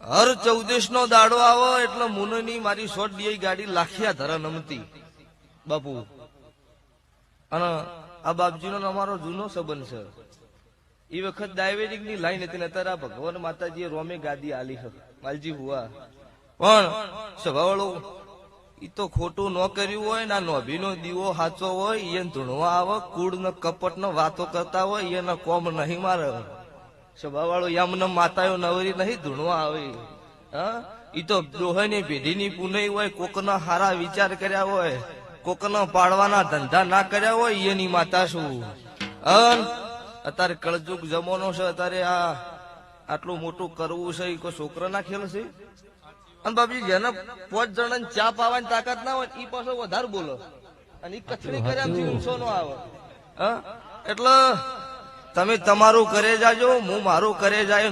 હર 14 નો દાડો આવો એટલે મુનની મારી 100 ડી ગાડી લાખિયા ધરા નમતી બાપુ. અને આ બાપજીનો અમારો જૂનો સંબંધ છે. એ વખત ડાયાબિટીક ની લાઈન હતી ને અત્યારે ભગવાન માતાજીએ રોમે ગાદી આલી છે માલજી હુઆ. પણ સ્વભાવવાળો ઈ તો ખોટું ન કર્યું હોય ને નોભીનો દીવો સાચો હોય એને ધૂણવા આવે, કુળ ને કપટ ને વાતો કરતા હોય એને કોમ નહીં મારે. સ્વભાવવાળો યમને માતાઓ નવરી નહીં ધૂણવા આવે. હા, ઈ તો ડોહાની પેઢીની પુનઈ હોય, કોકના હારા વિચાર કર્યા હોય, કોકના પાડવાના ધંધા ના કર્યા હોય એની માતા શું. અત્યારે કળજુગ જમાનો છે, અત્યારે આ આટલું મોટું કરવું છે કોઈ છોકરા ના ખેલ છે. અને બાપજી જેને 5 જણાને ચા પાવાની તાકાત ના હોય ઈ પાછો વધારે બોલો અને ઈ કચડી કર્યા ઊંચો નો આવે. એટલે તમે તમારું કરે જાજો, હું મારું કરે જાય.